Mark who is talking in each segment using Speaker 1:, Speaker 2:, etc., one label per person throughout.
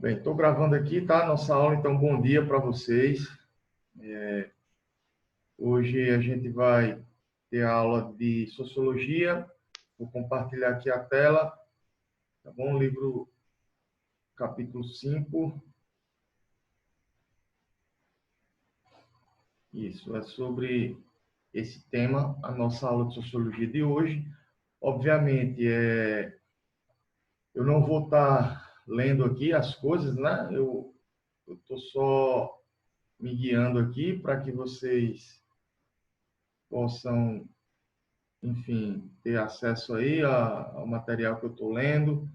Speaker 1: Bem, estou gravando aqui, tá? Nossa aula, então, bom dia para vocês. Hoje a gente vai ter a aula de Sociologia. Vou compartilhar aqui a tela, tá bom? Livro, capítulo 5. Isso, é sobre esse tema, a nossa aula de Sociologia de hoje. Obviamente, eu não vou estar lendo aqui as coisas, né? Eu estou só me guiando aqui para que vocês possam, enfim, ter acesso aí ao material que eu estou lendo.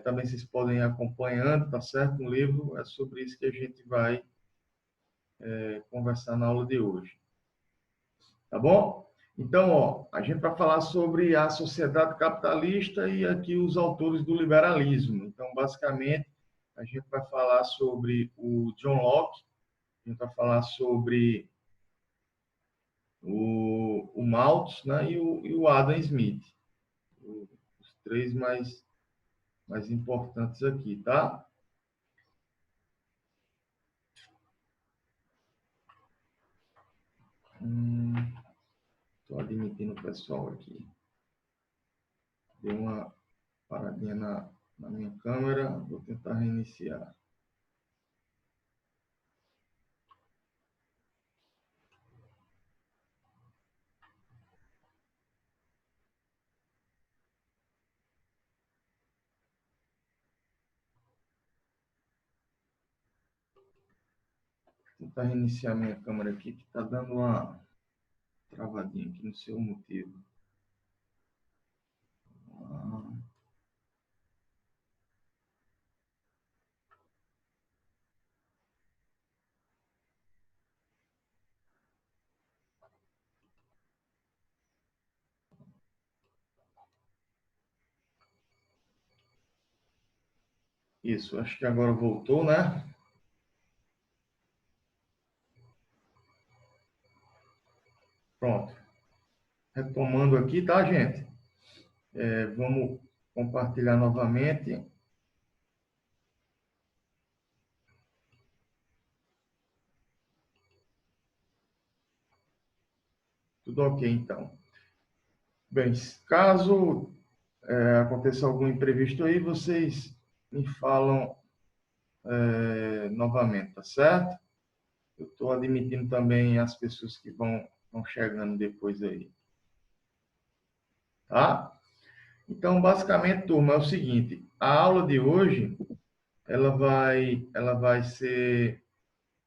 Speaker 1: Também vocês podem ir acompanhando, tá certo? No livro é sobre isso que a gente vai conversar na aula de hoje. Tá bom? Então, ó, a gente vai falar sobre a sociedade capitalista e aqui os autores do liberalismo. Então, basicamente, a gente vai falar sobre o John Locke, a gente vai falar sobre o Malthus, né, e o Adam Smith. Os três mais importantes aqui, tá? Estou admitindo o pessoal aqui. Deu uma paradinha na minha câmera, vou tentar reiniciar. Vou tentar reiniciar minha câmera aqui, que está dando uma travadinha aqui, não sei o motivo. Isso, acho que agora voltou, né? Pronto. Retomando aqui, tá, gente? Vamos compartilhar novamente. Tudo ok, então. Bem, caso aconteça algum imprevisto aí, vocês me falam novamente, tá certo? Eu estou admitindo também as pessoas que vão chegando depois aí, tá? Então, basicamente, turma, é o seguinte, a aula de hoje, ela vai ser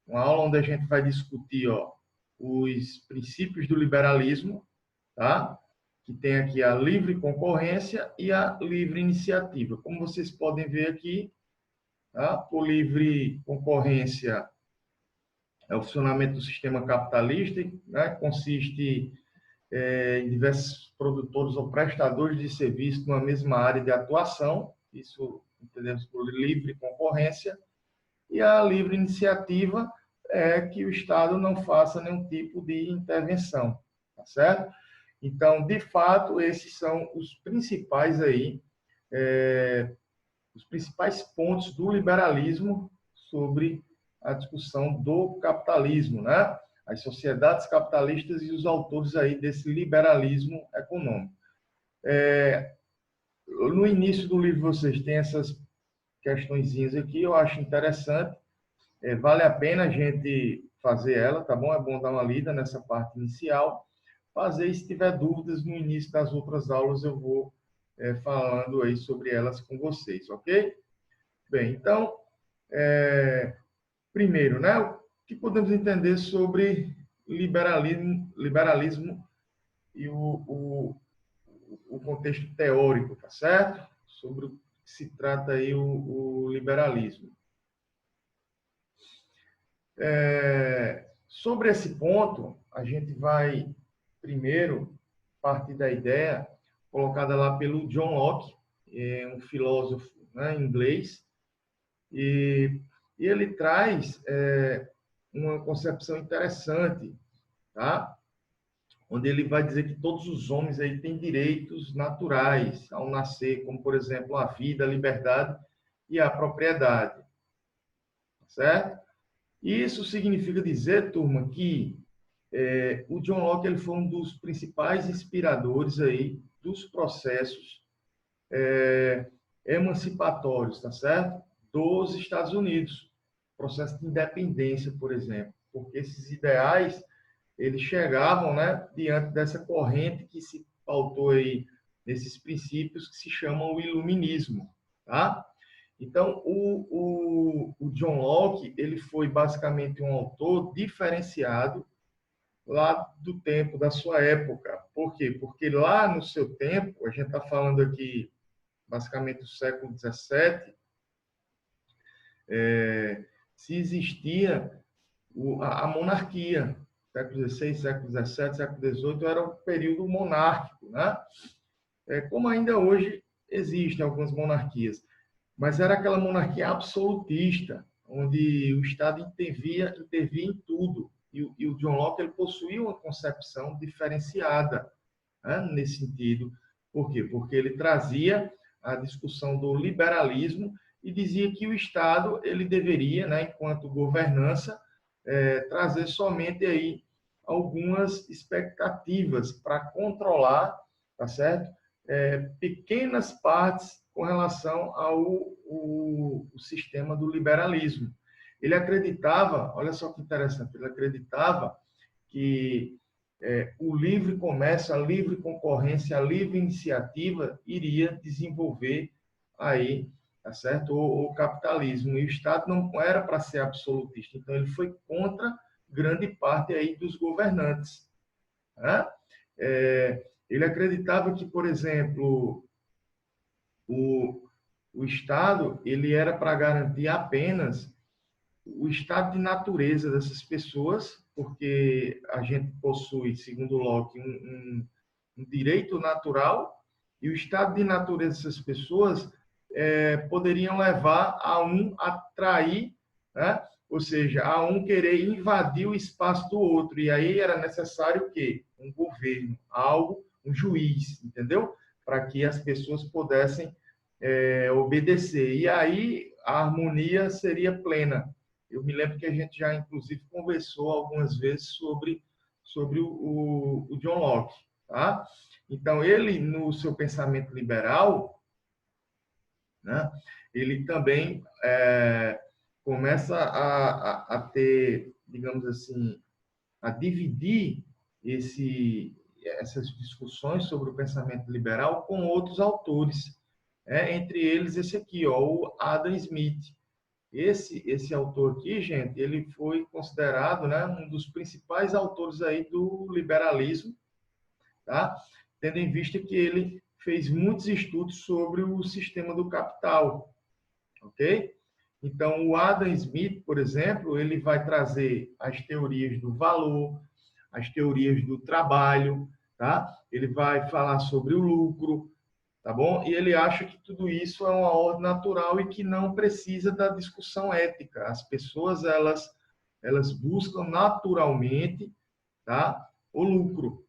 Speaker 1: uma aula onde a gente vai discutir, ó, os princípios do liberalismo, tá? Que tem aqui a livre concorrência e a livre iniciativa. Como vocês podem ver aqui, tá? Por livre concorrência é o funcionamento do sistema capitalista, né? Consiste em diversos produtores ou prestadores de serviço numa mesma área de atuação, isso entendemos por livre concorrência, e a livre iniciativa é que o Estado não faça nenhum tipo de intervenção, tá certo? Então, de fato, esses são os principais aí, os principais pontos do liberalismo sobre a discussão do capitalismo, né? As sociedades capitalistas e os autores aí desse liberalismo econômico. No início do livro vocês têm essas questõezinhas aqui, eu acho interessante, vale a pena a gente fazer ela, tá bom? É bom dar uma lida nessa parte inicial, fazer, e se tiver dúvidas no início das outras aulas eu vou falando aí sobre elas com vocês, ok? Bem, então, primeiro, né, o que podemos entender sobre liberalismo e o contexto teórico, tá certo? Sobre o que se trata aí o liberalismo. Sobre esse ponto, a gente vai primeiro partir da ideia colocada lá pelo John Locke, um filósofo, né, inglês, e ele traz uma concepção interessante, tá? Onde ele vai dizer que todos os homens aí têm direitos naturais ao nascer, como, por exemplo, a vida, a liberdade e a propriedade. certo? Isso significa dizer, turma, que o John Locke ele foi um dos principais inspiradores aí dos processos emancipatórios, tá certo? Dos Estados Unidos, processo de independência, por exemplo, porque esses ideais eles chegavam, né, diante dessa corrente que se pautou aí nesses princípios que se chamam o iluminismo, tá? Então, o John Locke, ele foi basicamente um autor diferenciado lá do tempo, da sua época. Por quê? Porque lá no seu tempo, a gente está falando aqui basicamente do século XVII, se existia a monarquia. Século XVI, século XVII, século XVIII era o período monárquico, né? Como ainda hoje existem algumas monarquias, mas era aquela monarquia absolutista, onde o Estado intervia em tudo. E o John Locke ele possuía uma concepção diferenciada, né, nesse sentido. Por quê? Porque ele trazia a discussão do liberalismo e dizia que o Estado ele deveria, né, enquanto governança, trazer somente aí algumas expectativas para controlar, tá certo? Pequenas partes com relação ao sistema do liberalismo. Ele acreditava, olha só que interessante, ele acreditava que o livre comércio, a livre concorrência, a livre iniciativa iria desenvolver aí, tá certo? O capitalismo. E o Estado não era para ser absolutista, então ele foi contra grande parte aí dos governantes, né? Ele acreditava que, por exemplo, o Estado ele era para garantir apenas o estado de natureza dessas pessoas, porque a gente possui, segundo Locke, um direito natural, e o estado de natureza dessas pessoas poderiam levar a um a trair, né? Ou seja, a um querer invadir o espaço do outro. E aí era necessário o quê? Um governo, algo, um juiz, entendeu? Para que as pessoas pudessem obedecer. E aí a harmonia seria plena. Eu me lembro que a gente já, inclusive, conversou algumas vezes sobre o John Locke. Tá? Então, ele, no seu pensamento liberal, né, ele também começa a ter, digamos assim, a dividir essas discussões sobre o pensamento liberal com outros autores. Entre eles, esse aqui, ó, o Adam Smith. Esse autor aqui, gente, ele foi considerado, né, um dos principais autores aí do liberalismo, tá? Tendo em vista que ele fez muitos estudos sobre o sistema do capital, ok? Então, o Adam Smith, por exemplo, ele vai trazer as teorias do valor, as teorias do trabalho, tá? Ele vai falar sobre o lucro, tá bom? E ele acha que tudo isso é uma ordem natural e que não precisa da discussão ética. As pessoas, elas buscam naturalmente, tá? O lucro.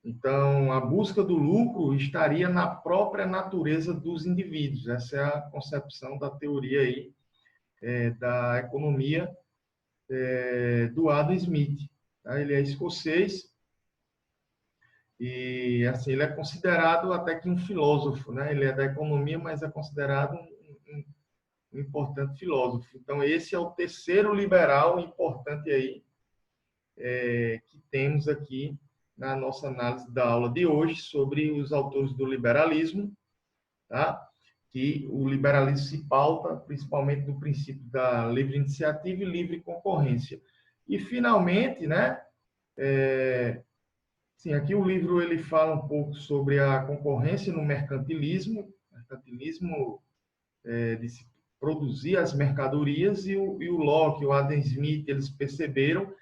Speaker 1: Então, a busca do lucro estaria na própria natureza dos indivíduos. Essa é a concepção da teoria aí, da economia, do Adam Smith. Tá? Ele é escocês e, assim, ele é considerado até que um filósofo, né? Ele é da economia, mas é considerado um importante filósofo. Então, esse é o terceiro liberal importante aí, que temos aqui na nossa análise da aula de hoje sobre os autores do liberalismo, tá? Que o liberalismo se pauta principalmente no princípio da livre iniciativa e livre concorrência. E, finalmente, né, sim, aqui o livro ele fala um pouco sobre a concorrência no mercantilismo de se produzir as mercadorias, e o Locke, o Adam Smith, eles perceberam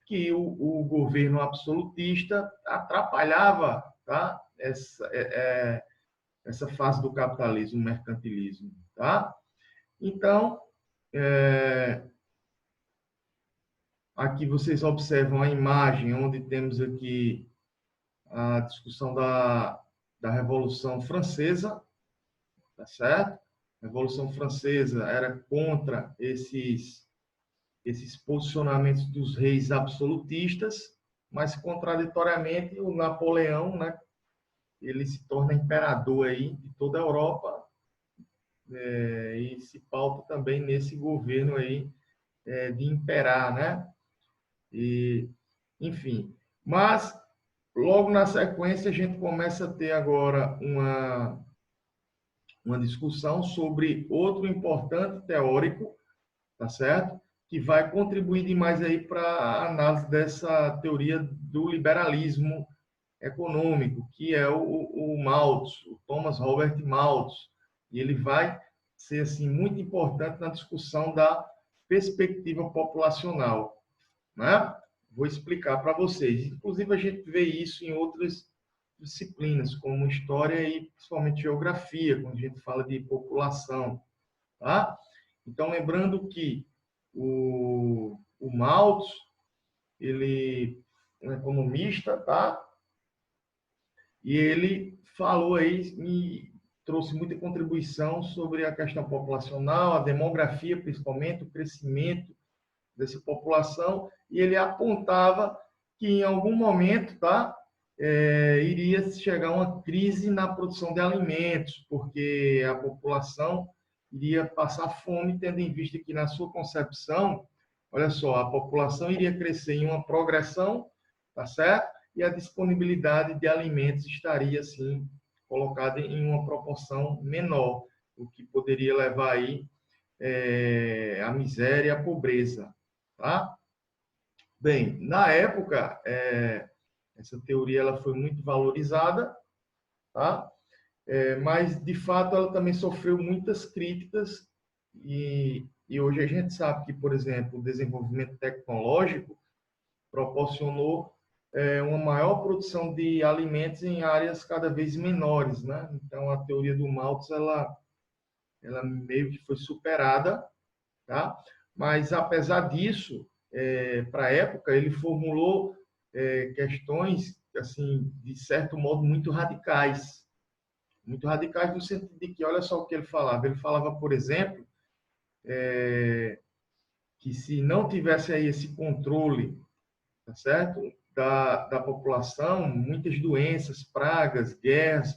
Speaker 1: que o governo absolutista atrapalhava, tá? Essa fase do capitalismo, mercantilismo, tá? Então, aqui vocês observam a imagem onde temos aqui a discussão da Revolução Francesa, tá certo? A Revolução Francesa era contra esses esses posicionamentos dos reis absolutistas, mas contraditoriamente o Napoleão, né, ele se torna imperador aí de toda a Europa, e se pauta também nesse governo aí de imperar, né? E, enfim, mas logo na sequência a gente começa a ter agora uma discussão sobre outro importante teórico, tá certo? Que vai contribuir demais aí para a análise dessa teoria do liberalismo econômico, que é o Malthus, o Thomas Robert Malthus. E ele vai ser assim muito importante na discussão da perspectiva populacional, né? Vou explicar para vocês. Inclusive a gente vê isso em outras disciplinas, como história e principalmente geografia, quando a gente fala de população, tá? Então lembrando que o Malthus, ele é um economista, tá? E ele falou aí e trouxe muita contribuição sobre a questão populacional, a demografia, principalmente, o crescimento dessa população, e ele apontava que em algum momento, tá, iria chegar uma crise na produção de alimentos, porque a população iria passar fome, tendo em vista que, na sua concepção, olha só, a população iria crescer em uma progressão, tá certo? E a disponibilidade de alimentos estaria, assim, colocada em uma proporção menor, o que poderia levar aí a miséria e a pobreza, tá? Bem, na época, essa teoria ela foi muito valorizada, tá? Mas, de fato, ela também sofreu muitas críticas e hoje a gente sabe que, por exemplo, o desenvolvimento tecnológico proporcionou uma maior produção de alimentos em áreas cada vez menores, né? Então, a teoria do Malthus, ela meio que foi superada, tá? Mas, apesar disso, para a época, ele formulou questões, assim, de certo modo, muito radicais. Muito radicais no sentido de que, olha só o que ele falava. Ele falava, por exemplo, que se não tivesse aí esse controle, tá certo? Da população, muitas doenças, pragas, guerras,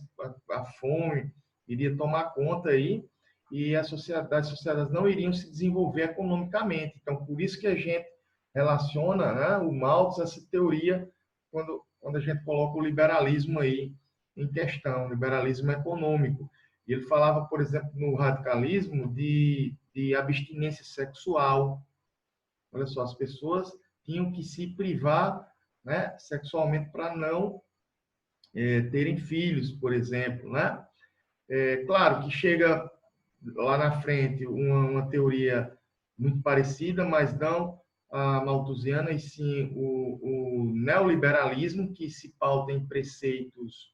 Speaker 1: a fome iria tomar conta aí e as sociedades não iriam se desenvolver economicamente. Então, por isso que a gente relaciona, né, o Malthus a essa teoria quando a gente coloca o liberalismo aí em questão, o liberalismo econômico. E ele falava, por exemplo, no radicalismo de abstinência sexual. Olha só, as pessoas tinham que se privar, né, sexualmente para não terem filhos, por exemplo, né? Claro que chega lá na frente uma teoria muito parecida, mas não a malthusiana, e sim o neoliberalismo, que se pauta em preceitos,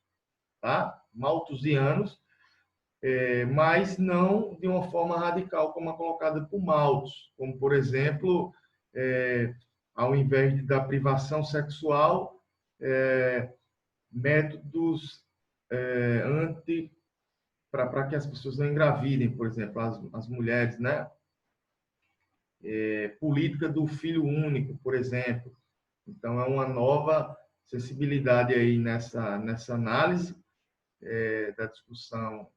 Speaker 1: tá, malthusianos, mas não de uma forma radical como a colocada por Malthus, como, por exemplo, ao invés da privação sexual, métodos anti para que as pessoas não engravidem, por exemplo, as mulheres, né? Política do filho único, por exemplo. Então, é uma nova sensibilidade aí nessa análise da discussão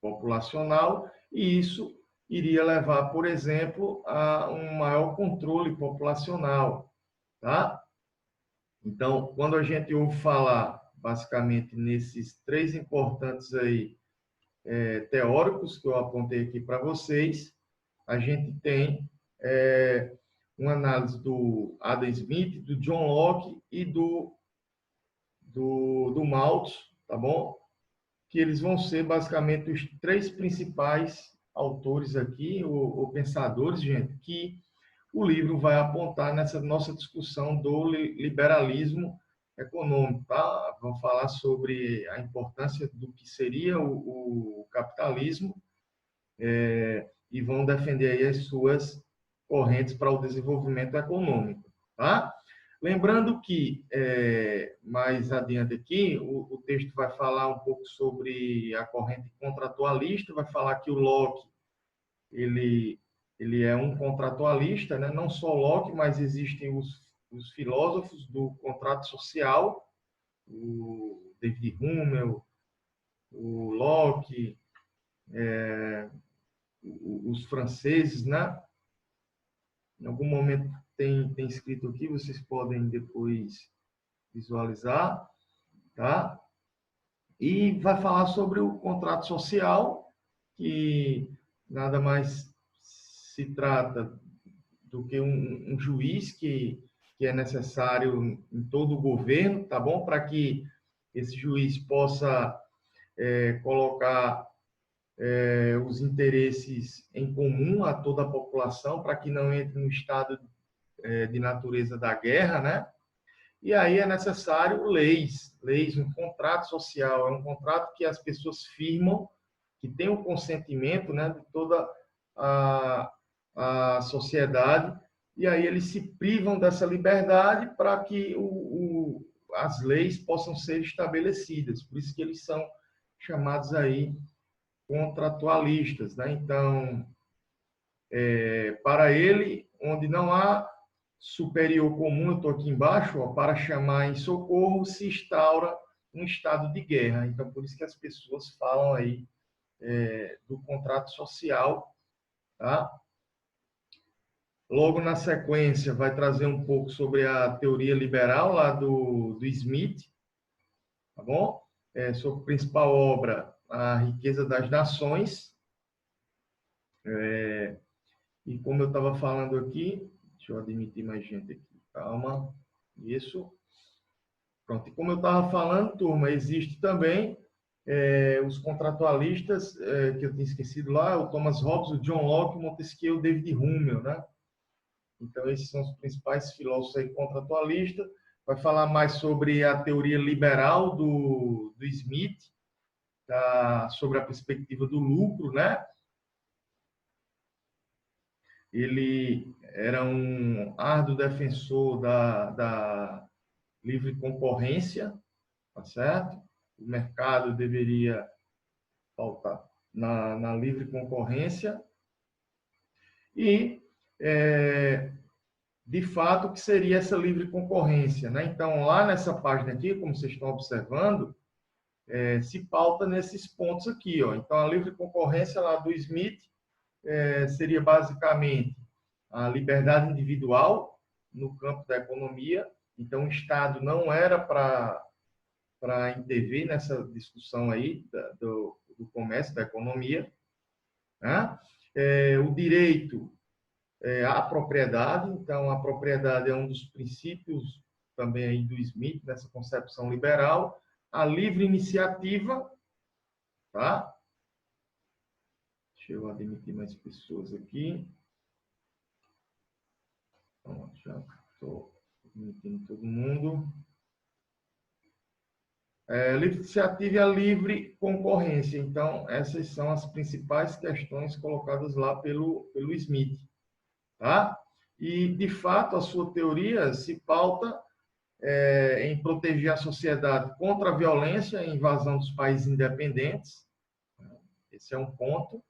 Speaker 1: populacional, e isso iria levar, por exemplo, a um maior controle populacional, tá? Então, quando a gente ouve falar, basicamente, nesses três importantes aí, teóricos que eu apontei aqui para vocês, a gente tem uma análise do Adam Smith, do John Locke e do Malthus, tá bom? Que eles vão ser basicamente os três principais autores aqui, ou pensadores, gente, que o livro vai apontar nessa nossa discussão do liberalismo econômico, tá? Vamos falar sobre a importância do que seria o capitalismo e vão defender aí as suas correntes para o desenvolvimento econômico, tá? Lembrando que, mais adiante aqui, o texto vai falar um pouco sobre a corrente contratualista, vai falar que o Locke, ele ele é um contratualista, né? Não só Locke, mas existem os filósofos do contrato social, o David Hume, o Locke, os franceses, né? Em algum momento tem escrito aqui, vocês podem depois visualizar, tá? E vai falar sobre o contrato social, que nada mais se trata do que um juiz que é necessário em todo o governo, tá bom? Para que esse juiz possa colocar os interesses em comum a toda a população, para que não entre no estado de natureza da guerra, né? E aí é necessário leis, um contrato social, é um contrato que as pessoas firmam, que tem o consentimento, né, de toda a sociedade, e aí eles se privam dessa liberdade para que as leis possam ser estabelecidas. Por isso que eles são chamados aí contratualistas, né? Então, para ele, onde não há superior comum, eu estou aqui embaixo, ó, para chamar em socorro, se instaura um estado de guerra. Então, por isso que as pessoas falam aí do contrato social, tá? Logo na sequência, vai trazer um pouco sobre a teoria liberal lá do Smith, tá bom? Sua principal obra, A Riqueza das Nações. E como eu estava falando aqui, deixa eu admitir mais gente aqui, calma, isso. Pronto, e como eu estava falando, turma, existe também os contratualistas, que eu tinha esquecido lá, o Thomas Hobbes, o John Locke, o Montesquieu, o David Hume, né? Então, esses são os principais filósofos aí contratualistas. Vai falar mais sobre a teoria liberal do Smith, sobre a perspectiva do lucro, né? Ele era um árduo defensor da livre concorrência, tá certo? O mercado deveria pautar na livre concorrência e, de fato, o que seria essa livre concorrência, né? Então, lá nessa página aqui, como vocês estão observando, se pauta nesses pontos aqui, ó. Então, a livre concorrência lá do Smith seria basicamente a liberdade individual no campo da economia. Então, o Estado não era para intervir nessa discussão aí do comércio, da economia, né? O direito à propriedade. Então, a propriedade é um dos princípios também aí do Smith, nessa concepção liberal. A livre iniciativa, tá? Deixa eu admitir mais pessoas aqui. Então, já estou admitindo todo mundo. Livre iniciativa e a livre concorrência. Então, essas são as principais questões colocadas lá pelo Smith, tá? E, de fato, a sua teoria se pauta em proteger a sociedade contra a violência e a invasão dos países independentes. Esse é um ponto.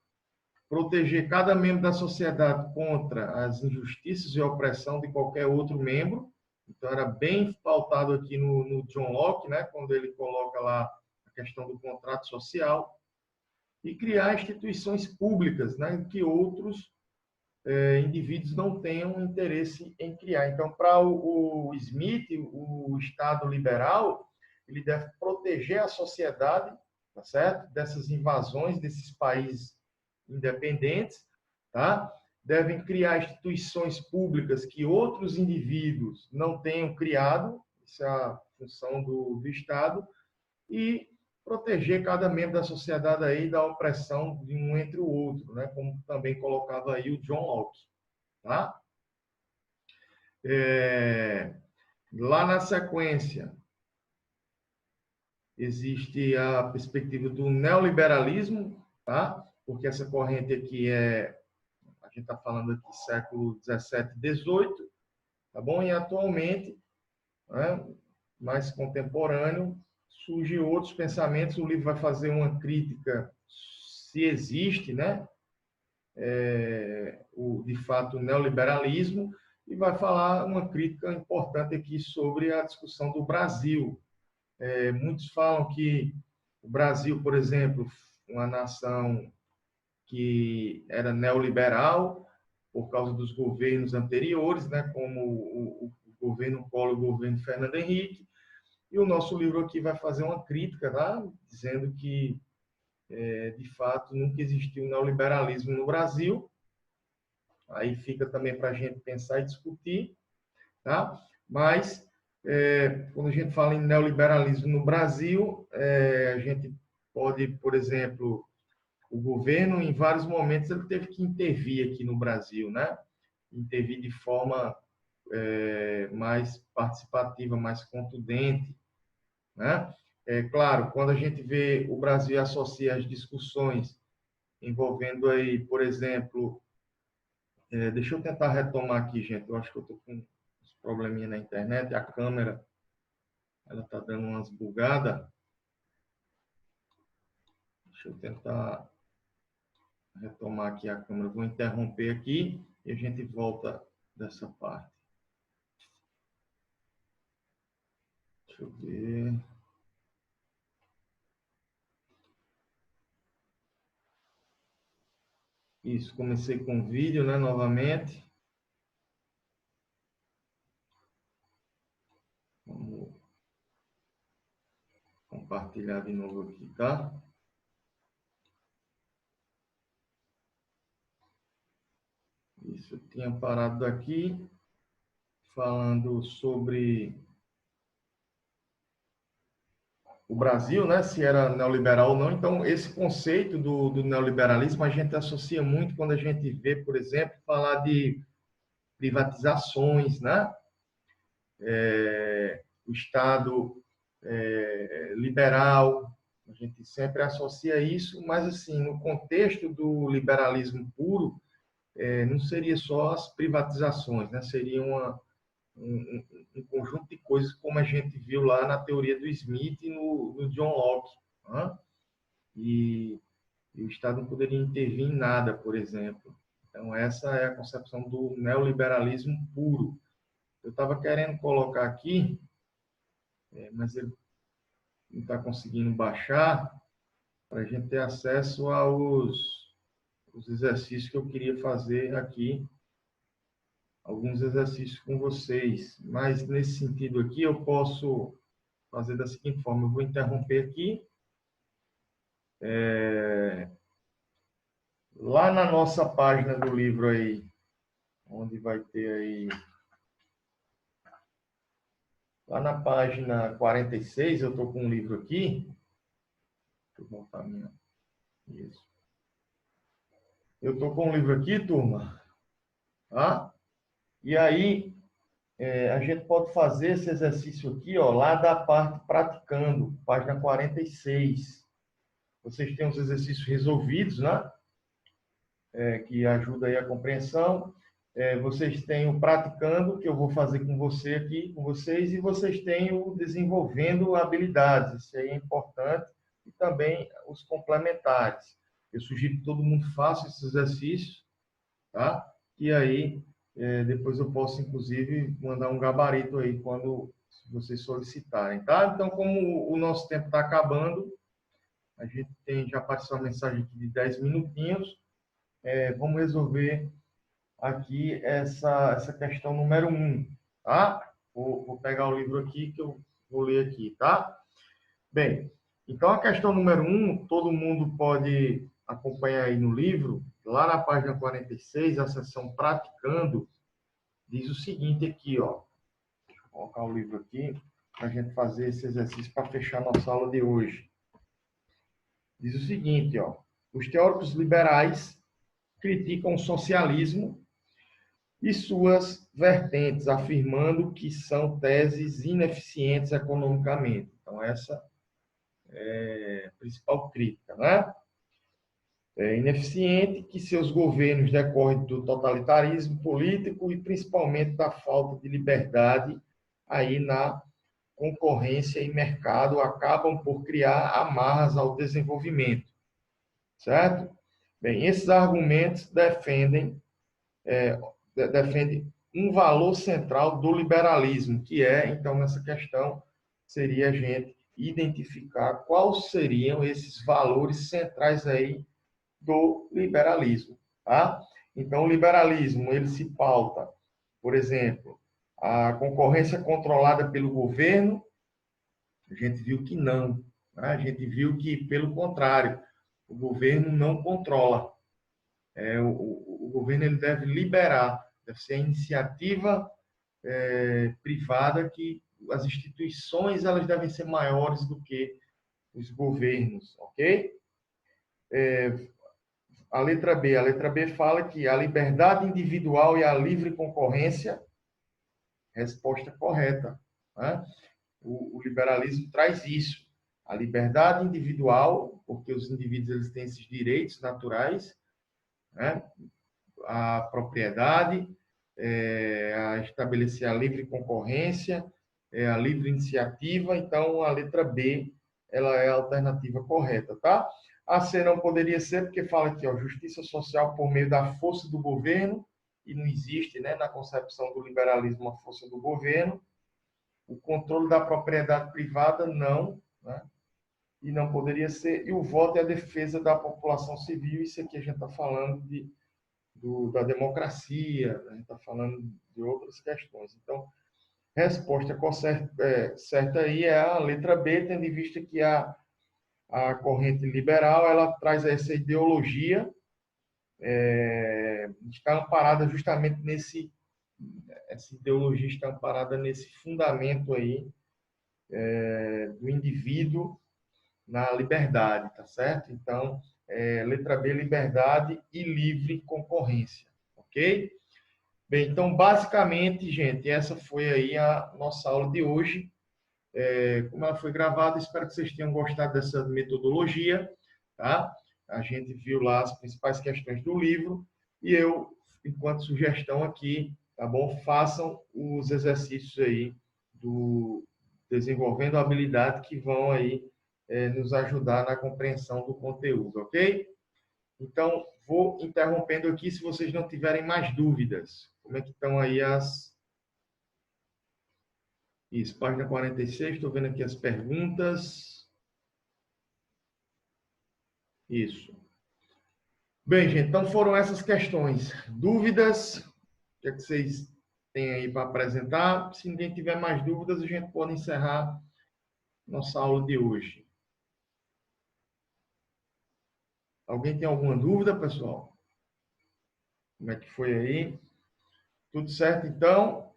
Speaker 1: Proteger cada membro da sociedade contra as injustiças e a opressão de qualquer outro membro. Então, era bem pautado aqui no John Locke, né, quando ele coloca lá a questão do contrato social. E criar instituições públicas, né, que outros indivíduos não tenham interesse em criar. Então, para o Smith, o Estado liberal, ele deve proteger a sociedade, tá certo? Dessas invasões desses países independentes, tá? Devem criar instituições públicas que outros indivíduos não tenham criado, isso é a função do Estado, e proteger cada membro da sociedade aí da opressão de um entre o outro, né? Como também colocava aí o John Locke, tá? Lá na sequência, existe a perspectiva do neoliberalismo, tá? Porque essa corrente aqui a gente está falando aqui século 17, 18, tá bom? E atualmente, né, mais contemporâneo, surgem outros pensamentos. O livro vai fazer uma crítica, se existe, né, de fato, o neoliberalismo, e vai falar uma crítica importante aqui sobre a discussão do Brasil. Muitos falam que o Brasil, por exemplo, uma nação que era neoliberal por causa dos governos anteriores, né, como o governo Collor e o governo Fernando Henrique. E o nosso livro aqui vai fazer uma crítica, tá? Dizendo que, de fato, nunca existiu neoliberalismo no Brasil. Aí fica também para a gente pensar e discutir, tá? Mas, quando a gente fala em neoliberalismo no Brasil, a gente pode, por exemplo, o governo, em vários momentos, ele teve que intervir aqui no Brasil, né? Intervir de forma mais participativa, mais contundente, né? Claro, quando a gente vê o Brasil associa as discussões envolvendo aí, por exemplo, deixa eu tentar retomar aqui, gente. Eu acho que eu estou com uns probleminha na internet. A câmera, ela está dando umas bugadas. Deixa eu tentar retomar aqui a câmera. Vou interromper aqui e a gente volta dessa parte. Deixa eu ver. Isso, comecei com o vídeo, né, novamente. Vamos compartilhar de novo aqui, tá? Isso, eu tinha parado aqui falando sobre o Brasil, né, se era neoliberal ou não. Então, esse conceito do neoliberalismo a gente associa muito quando a gente vê, por exemplo, falar de privatizações, né? O Estado liberal, a gente sempre associa isso, mas assim, no contexto do liberalismo puro, não seria só as privatizações, né? Seria um conjunto de coisas como a gente viu lá na teoria do Smith e no John Locke, né? E o Estado não poderia intervir em nada, por exemplo. Então, essa é a concepção do neoliberalismo puro. Eu estava querendo colocar aqui, mas ele não está conseguindo baixar, para a gente ter acesso os exercícios que eu queria fazer aqui, alguns exercícios com vocês. Mas, nesse sentido aqui, eu posso fazer da seguinte forma: eu vou interromper aqui. Lá na nossa página do livro aí, onde vai ter aí, lá na página 46, eu estou com um livro aqui. Deixa eu botar a minha. Isso. Eu estou com um livro aqui, turma. Tá? E aí, a gente pode fazer esse exercício aqui, ó, lá da parte praticando, página 46. Vocês têm os exercícios resolvidos, né? Que ajuda aí a compreensão. Vocês têm o praticando, que eu vou fazer com você aqui, com vocês, e vocês têm o desenvolvendo habilidades. Isso aí é importante. E também os complementares. Eu sugiro que todo mundo faça esses exercícios, tá? E aí, depois eu posso, inclusive, mandar um gabarito aí quando vocês solicitarem, tá? Então, como o nosso tempo está acabando, a gente já passou uma mensagem aqui de 10 minutinhos. Vamos resolver aqui essa questão número 1, tá? Vou pegar o livro aqui que eu vou ler aqui, tá? Bem, então a questão número 1, todo mundo pode acompanhar aí no livro, lá na página 46, a seção praticando, diz o seguinte aqui, ó. Deixa eu colocar o livro aqui para a gente fazer esse exercício para fechar nossa aula de hoje. Diz o seguinte, ó. Os teóricos liberais criticam o socialismo e suas vertentes, afirmando que são teses ineficientes economicamente. Então, essa é a principal crítica, né? É ineficiente que seus governos decorrem do totalitarismo político e principalmente da falta de liberdade aí na concorrência e mercado acabam por criar amarras ao desenvolvimento, certo? Bem, esses argumentos defendem um valor central do liberalismo, que é, então, nessa questão, seria a gente identificar quais seriam esses valores centrais aí do liberalismo, tá? Então, o liberalismo, ele se pauta, por exemplo, a concorrência controlada pelo governo. A gente viu que não, né? A gente viu que, pelo contrário, o governo não controla. O governo ele deve liberar, deve ser a iniciativa privada, que as instituições elas devem ser maiores do que os governos, ok? A letra B fala que a liberdade individual e a livre concorrência, resposta correta, né? O liberalismo traz isso, a liberdade individual, porque os indivíduos eles têm esses direitos naturais, né? A propriedade, a estabelecer a livre concorrência, a livre iniciativa. Então, a letra B ela é a alternativa correta, tá? A C não poderia ser, porque fala aqui, ó, justiça social por meio da força do governo, e não existe, né, na concepção do liberalismo, a força do governo. O controle da propriedade privada, não, né? E não poderia ser. E o voto é a defesa da população civil. Isso aqui a gente está falando da democracia, a gente está falando de outras questões. Então, resposta certa aí é a letra B, tendo em vista que a corrente liberal ela traz essa ideologia, está amparada justamente essa ideologia está amparada nesse fundamento aí do indivíduo na liberdade, tá certo? Então, letra B, liberdade e livre concorrência, ok? Bem, então, basicamente, gente, essa foi aí a nossa aula de hoje. Como ela foi gravada, espero que vocês tenham gostado dessa metodologia, tá? A gente viu lá as principais questões do livro e eu, enquanto sugestão aqui, tá bom? Façam os exercícios aí do desenvolvendo a habilidade que vão aí nos ajudar na compreensão do conteúdo, ok? Então, vou interrompendo aqui se vocês não tiverem mais dúvidas. Como é que estão aí Isso, página 46, estou vendo aqui as perguntas. Isso. Bem, gente, então foram essas questões. Dúvidas? O que é que vocês têm aí para apresentar? Se ninguém tiver mais dúvidas, a gente pode encerrar nossa aula de hoje. Alguém tem alguma dúvida, pessoal? Como é que foi aí? Tudo certo, então?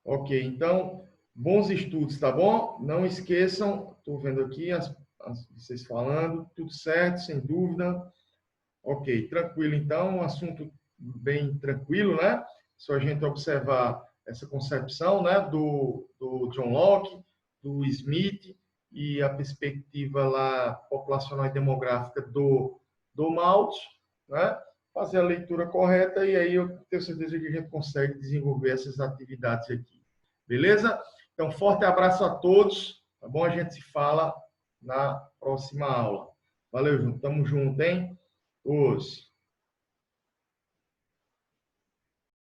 Speaker 1: Ok, então, bons estudos, tá bom? Não esqueçam, estou vendo aqui vocês falando, tudo certo, sem dúvida. Ok, tranquilo, então, um assunto bem tranquilo, né? Só a gente observar essa concepção, né, do John Locke, do Smith, e a perspectiva lá populacional e demográfica do Malthus, né? Fazer a leitura correta e aí eu tenho certeza que a gente consegue desenvolver essas atividades aqui. Beleza? Então, forte abraço a todos, tá bom? A gente se fala na próxima aula. Valeu, tamo junto, hein? Os